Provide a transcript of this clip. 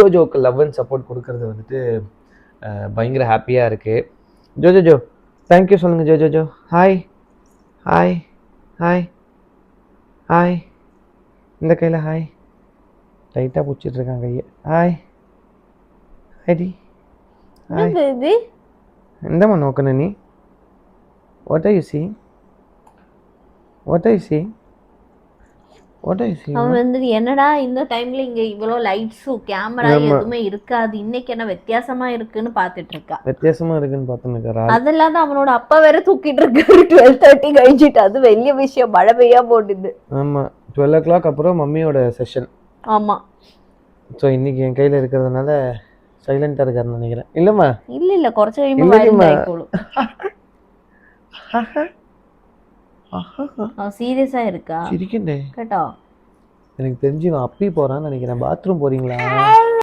ஜோஜோக்கு love and support கொடுக்கறது வந்துட்டு பயங்கர ஹாப்பியாக இருக்குது. ஜோஜோ தேங்க்யூ சொல்லுங்கள். ஜோஜோ ஹாய் ஹாய் ஹாய் ஹாய். இந்த கையில் ஹாய் டைட்டாக பிடிச்சிட்ருக்கான் கையை. Hi ஹாய்டி hi. எந்தம்மா நோக்கணும் நீ? What are you seeing? What are you seeing? அவன் வந்து என்னடா இந்த டைம்ல இங்க இவ்வளோ லைட்ஸும் கேமரா எதுவுமே இருக்காது, இன்னைக்கு என்ன வித்தியாசமா இருக்குன்னு பாத்துட்டு இருக்கா. வித்தியாசமா இருக்குன்னு பார்த்துன்னு அதெல்லாம் அவனோட அப்பா வேற தூக்கிட்டு இருக்காரு. 12:30 கழிச்சிட்டு, அது வெளிய விஷயம். மழை பெய்யா போட்டுது. ஆமா 12 o'clock அப்புறம் மம்மியோட செஷன். ஆமா. ஸோ இன்னைக்கு என் கையில இருக்கிறதுனால சைலண்டா இருக்காருன்னு நினைக்கிறேன். இல்லம்மா இல்ல குறைச்சு கழிமா சீரியஸா இருக்கா? சிரிக்கண்டே கேட்டா எனக்கு தெரிஞ்சு அப்பி போறான்னு நினைக்கிறேன். பாத்ரூம் போறீங்களா?